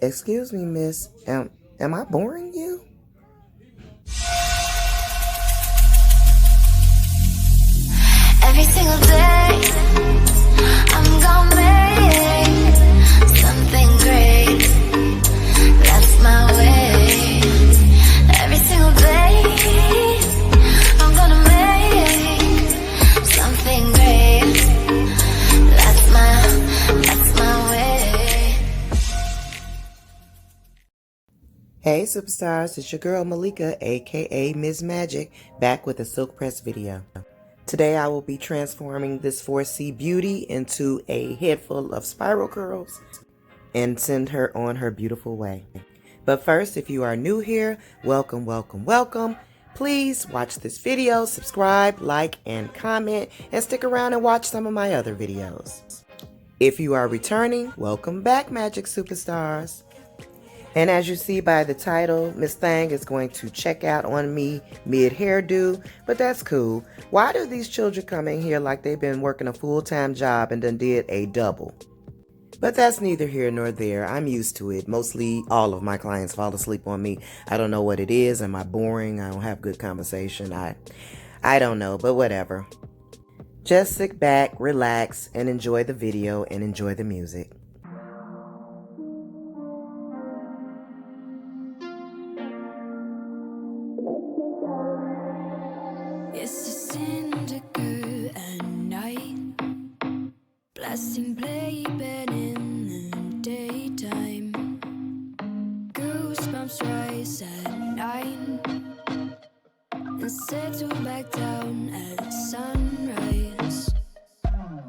Excuse me, miss. Am I boring you? Every single day, I'm gonna make something great. That's my way. Every single day, I'm gonna make something great. That's my way. Hey superstars, it's your girl Malika, aka Ms. Magic, back with a silk press video. Today I will be transforming this 4C beauty into a head full of spiral curls and send her on her beautiful way. But first, if you are new here, welcome, welcome, welcome. Please watch this video, subscribe, like, and comment, and stick around and watch some of my other videos. If you are returning, welcome back, Magic Superstars. And as you see by the title, Miss Thang is going to check out on me mid-hairdo, but that's cool. Why do these children come in here like they've been working a full-time job and done did a double? But that's neither here nor there. I'm used to it. Mostly all of my clients fall asleep on me. I don't know what it is. Am I boring? I don't have good conversation. I don't know, but whatever. Just sit back, relax, and enjoy the video and enjoy the music. It's a syndicate at night, blasting playpen in the daytime. Goosebumps rise at 9 and settle back down at sunrise.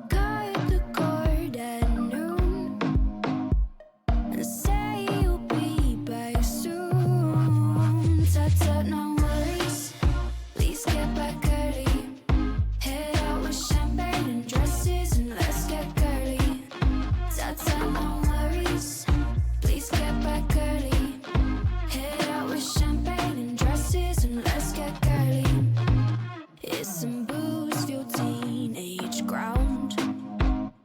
Cut the cord at noon and say you'll be back soon. Tut-tut, no worries. Please get back early. Head out with champagne and dresses and let's get girly. Tata, no worries. Please get back early. Head out with champagne and dresses and let's get girly. It's some booze fueled teenage ground,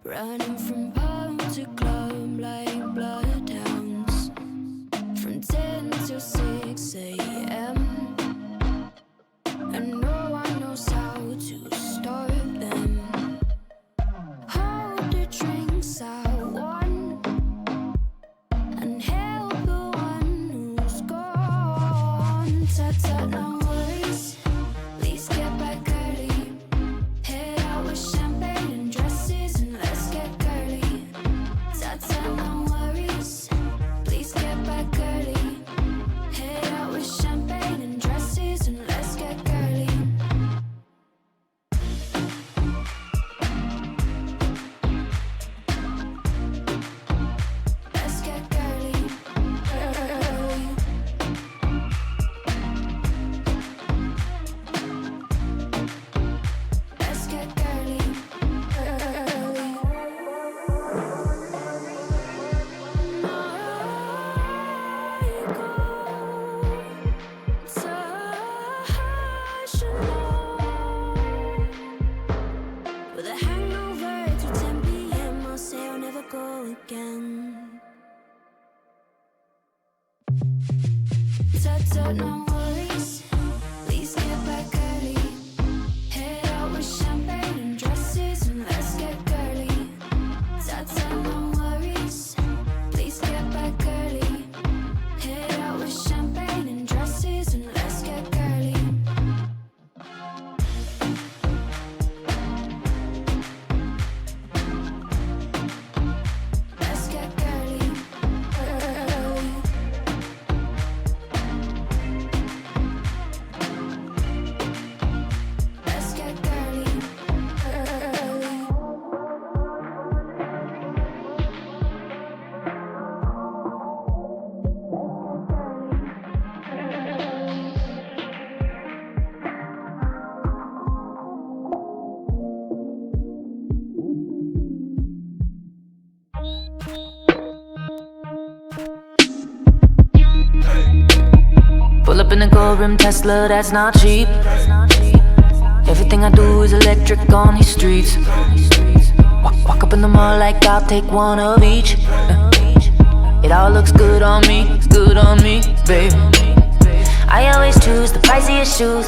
running from pub to club like bloodhounds, from 10 till 6 a.m. and no one knows how to stop them. Hold the drinks I want and help the one who's gone. Tut-tut, no worries. Please get back early. Head out with champagne and dresses and let's get girly. Tut-tut, no worries. Please get back early. Head out with champagne and dresses and let's get girly. Let's get girly. Let's get girly. With a hangover till 10 p.m. I'll say I'll never go again. Tut-tut, no worries. Please get back early. Head out with champagne and dresses and let's get girly. Tut-tut, no worries. Please get back early. Head out with champagne and dresses and let's get girly. Let's get girly. Let's get girly. Pull up in a gold rim Tesla, that's not cheap. Everything I do is electric on these streets. Walk up in the mall like I'll take one of each. It all looks good on me, baby. I always choose the priciest shoes,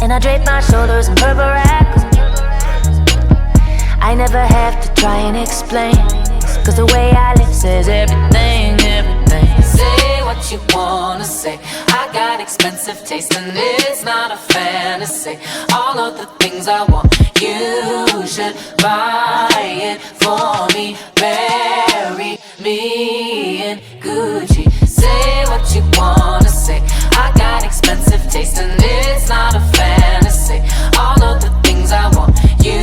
and I drape my shoulders in purple racks. I never have to try and explain, cause the way I live says everything, everything. Say what you wanna say. I got expensive taste and it's not a fantasy. All of the things I want, you should buy it for me. Bury me in Gucci. Say what you wanna say. I got expensive taste and it's not a fantasy. All of the things I want, you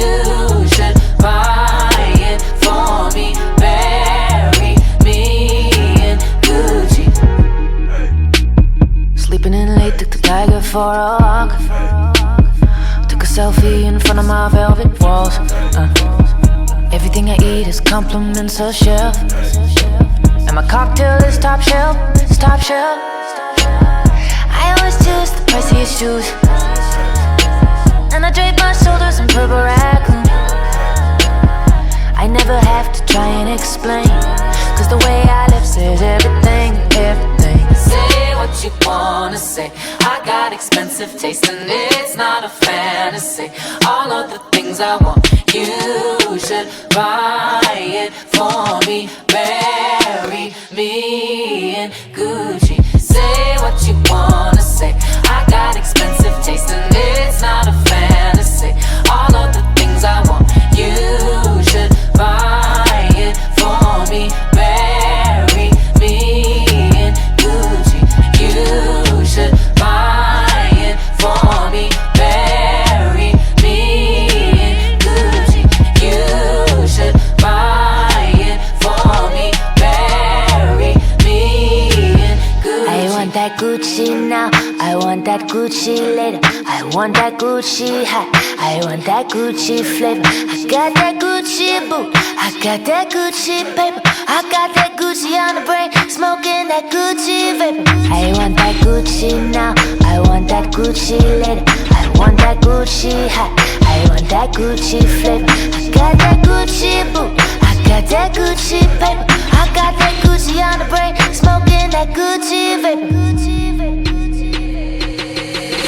should buy it for me. Bury me in Gucci. Sleeping in late, took the tiger for a walk. Took a selfie in front of my velvet walls. Everything I eat is compliments of chef, and my cocktail is top shelf, it's top shelf. I always choose the priciest shoes, and I drape my shoulders in purple raccoon. I never have to try and explain, cause the way I live says everything, everything. Say what you wanna say. I got expensive taste and it's not a fantasy. All of the things I want, you should buy it for me. Bury me in Gucci. Say what you wanna say. I got expensive taste and it's not a fantasy. All of the things I want, you should buy it for me. Bury me in Gucci. You should buy it for me. Bury me in Gucci. You should buy it for me. Bury me in Gucci. I want that Gucci now, I want that Gucci later. I want that Gucci hat, I want that Gucci flavor. I got that Gucci boot, I got that Gucci paper. I got that Gucci on the brain, smoking that Gucci vapor. I want that Gucci now, I want that Gucci later. I want that Gucci hat, I want that Gucci flavor. I got that Gucci boot, I got that Gucci paper. I got that Gucci on the brain, smoking that Gucci vapor.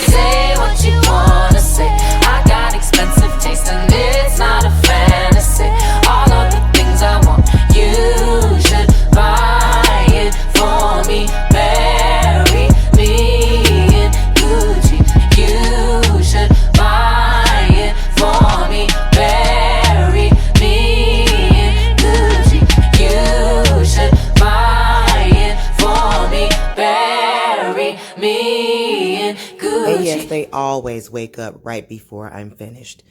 Say what you wanna say. I got expensive taste and it's not a fantasy. All of the things I want, you should buy it for me. Bury me in Gucci. You should buy it for me. Bury me in Gucci. You should buy it for me. Bury me in Gucci. And yes, they always wake up right before I'm finished.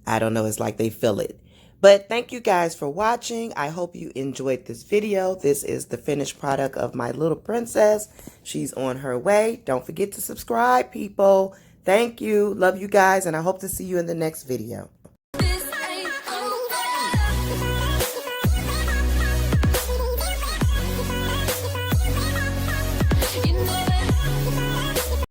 I don't know, it's like they feel it. But thank you guys for watching. I hope you enjoyed this video. This is the finished product of my little princess. She's on her way. Don't forget to subscribe, people. Thank you. Love you guys, and I hope to see you in the next video.